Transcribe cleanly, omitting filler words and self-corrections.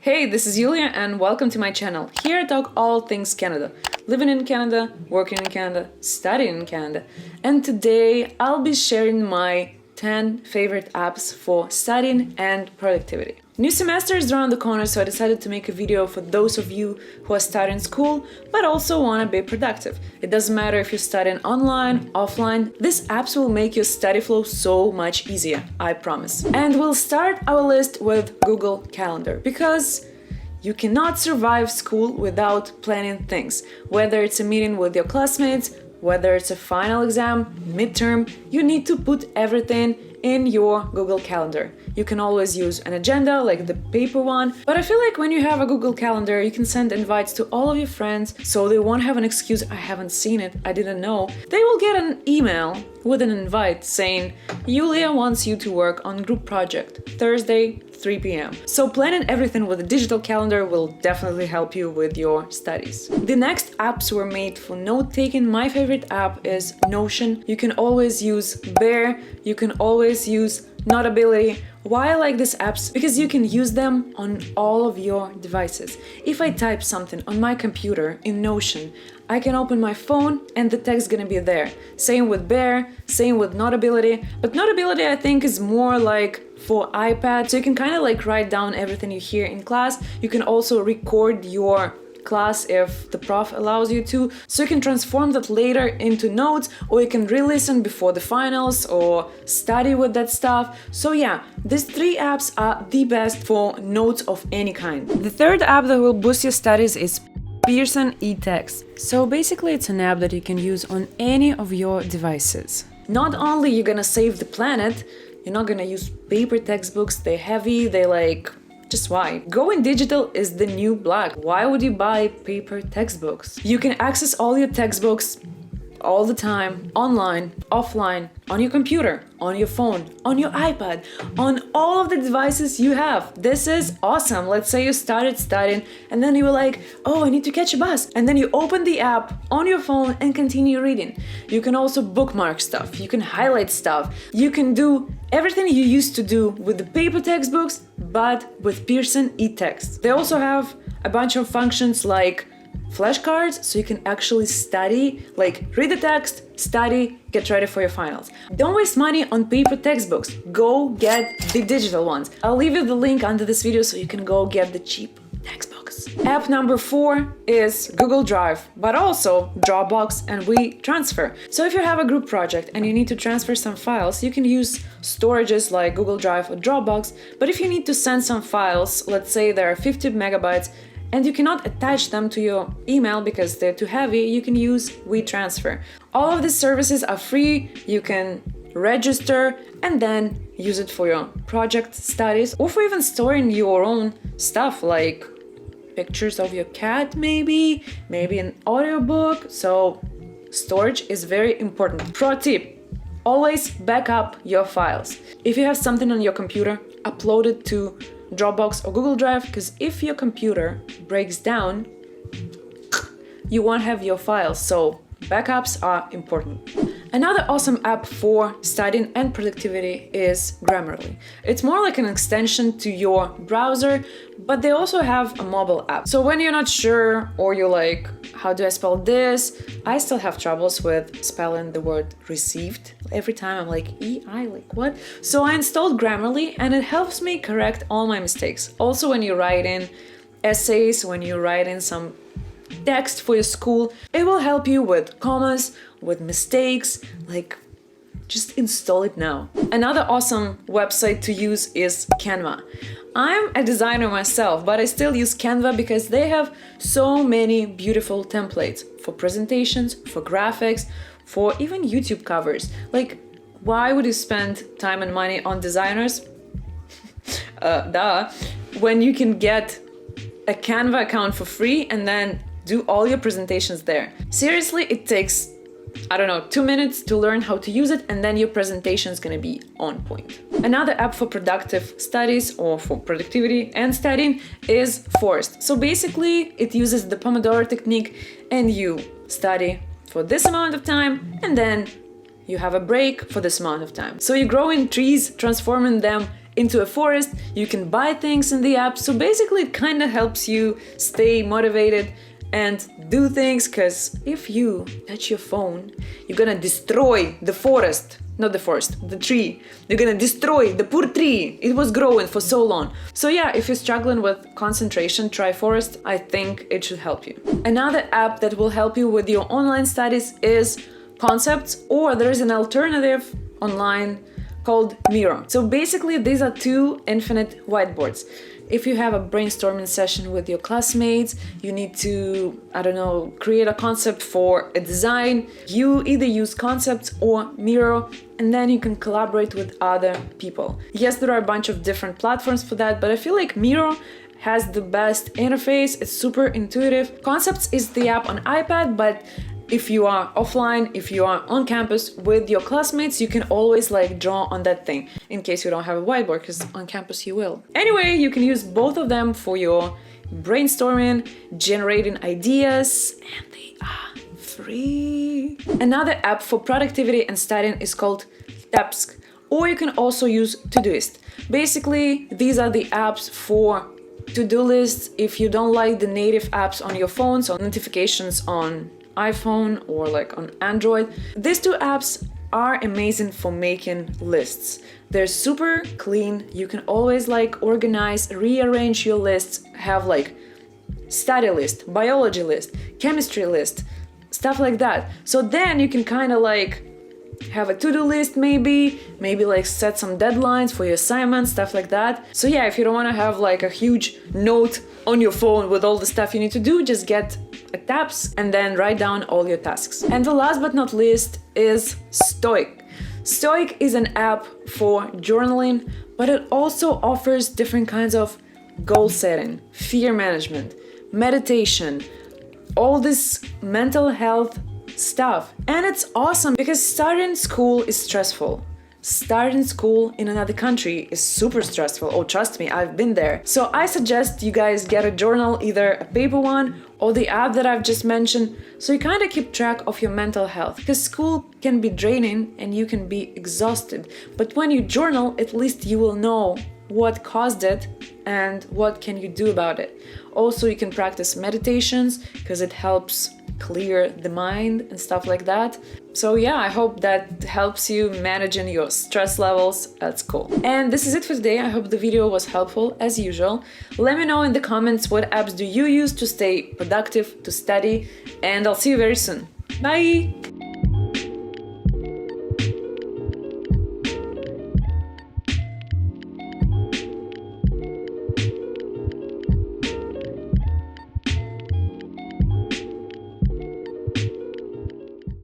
Hey, this is Yulia and welcome to my channel. Here I talk all things Canada. Living in Canada, working in Canada, studying in Canada. And today I'll be sharing my 10 favorite apps for studying and productivity. New semester is around the corner, so I decided to make a video for those of you who are studying school but also want to be productive. It doesn't matter if you're studying online, offline, these apps will make your study flow so much easier, I promise. And we'll start our list with Google Calendar because you cannot survive school without planning things. Whether it's a meeting with your classmates, whether it's a final exam, midterm, you need to put everything in your Google Calendar. You can always use an agenda like the paper one, but I feel like when you have a Google Calendar, you can send invites to all of your friends so they won't have an excuse, I haven't seen it, I didn't know. They will get an email with an invite saying, Yulia wants you to work on group project, Thursday, 3 p.m. So planning everything with a digital calendar will definitely help you with your studies. The next apps were made for note-taking. My favorite app is Notion. You can always use Bear, you can always use Notability. Why I like these apps? Because you can use them on all of your devices. If I type something on my computer in Notion, I can open my phone and the text gonna be there. Same with Bear, same with Notability. But Notability I think is more like for iPad, so you can kind of like write down everything you hear in class. You can also record your class if the prof allows you to, so you can transform that later into notes, or you can re-listen before the finals or study with that stuff. So yeah, these three apps are the best for notes of any kind. The third app that will boost your studies is Pearson E-Tex. So basically it's an app that you can use on any of your devices. Not only you're gonna save the planet, you're not gonna use paper textbooks, they're heavy, they like... Just why? Going digital is the new black. Why would you buy paper textbooks? You can access all your textbooks all the time, online, offline, on your computer, on your phone, on your iPad, on all of the devices you have. This is awesome. Let's say you started studying and then you were like, oh, I need to catch a bus. And then you open the app on your phone and continue reading. You can also bookmark stuff. You can highlight stuff. You can do everything you used to do with the paper textbooks, but with Pearson E-Tex. They also have a bunch of functions like flashcards, so you can actually study, like read the text, study, get ready for your finals. Don't waste money on paper textbooks. Go get the digital ones. I'll leave you the link under this video so you can go get the cheap textbooks. App number 4 is Google Drive, but also Dropbox and WeTransfer. So if you have a group project and you need to transfer some files, you can use storages like Google Drive or Dropbox. But if you need to send some files, let's say there are 50 megabytes, and you cannot attach them to your email because they're too heavy, you can use WeTransfer. All of these services are free, you can register and then use it for your project studies or for even storing your own stuff like pictures of your cat maybe an audiobook. So storage is very important. Pro tip, always back up your files. If you have something on your computer, upload it to Dropbox or Google Drive, because if your computer breaks down, you won't have your files, so backups are important. Another awesome app for studying and productivity is Grammarly. It's more like an extension to your browser, but they also have a mobile app. So when you're not sure or you're like, how do I spell this? I still have troubles with spelling the word received. Every time I'm like, E-I, like what? So I installed Grammarly and it helps me correct all my mistakes. Also when you write in essays, when you write in some text for your school, it will help you with commas, with mistakes, like just install it now. Another awesome website to use is Canva. I'm a designer myself, but I still use Canva because they have so many beautiful templates for presentations, for graphics, for even YouTube covers. Like, why would you spend time and money on designers? When you can get a Canva account for free and then do all your presentations there. Seriously, it takes, 2 minutes to learn how to use it, and then your presentation is gonna be on point. Another app for productive studies or for productivity and studying is Forest. So basically, it uses the Pomodoro technique and you study for this amount of time and then you have a break for this amount of time. So you grow in trees, transforming them into a forest, you can buy things in the app. So basically it kind of helps you stay motivated and do things, because if you touch your phone, you're gonna destroy the forest. Not the forest, the tree. You're gonna destroy the poor tree. It was growing for so long. So yeah, if you're struggling with concentration, try Forest. I think it should help you. Another app that will help you with your online studies is Concepts, or there is an alternative online called Miro. So basically these are two infinite whiteboards. If you have a brainstorming session with your classmates, you need to, I don't know, create a concept for a design, you either use Concepts or Miro, and then you can collaborate with other people. Yes, there are a bunch of different platforms for that, but I feel like Miro has the best interface. It's super intuitive. Concepts is the app on iPad, but if you are offline, if you are on campus with your classmates, you can always like draw on that thing in case you don't have a whiteboard, because on campus you will. Anyway, you can use both of them for your brainstorming, generating ideas, and they are free. Another app for productivity and studying is called Tabsk, or you can also use Todoist. Basically, these are the apps for to-do lists. If you don't like the native apps on your phones or notifications on iPhone or like on Android, these two apps are amazing for making lists. They're super clean. You can always like organize, rearrange your lists, have like study list, biology list, chemistry list, stuff like that. So then you can kind of like have a to-do list, maybe like set some deadlines for your assignments, stuff like that. So yeah, if you don't want to have like a huge note on your phone with all the stuff you need to do, just get a Tabs and then write down all your tasks. And the last but not least is Stoic. Stoic is an app for journaling, but it also offers different kinds of goal setting, fear management, meditation, all this mental health stuff. And it's awesome because starting school is stressful. Starting school in another country is super stressful. Oh, trust me, I've been there. So I suggest you guys get a journal, either a paper one or the app that I've just mentioned, so you kind of keep track of your mental health, because school can be draining and you can be exhausted. But when you journal, at least you will know what caused it and what can you do about it. Also, you can practice meditations because it helps clear the mind and stuff like that. So yeah, I hope that helps you managing your stress levels. That's cool. And this is it for today. I hope the video was helpful as usual. Let me know in the comments what apps do you use to stay productive, to study, and I'll see you very soon. Bye!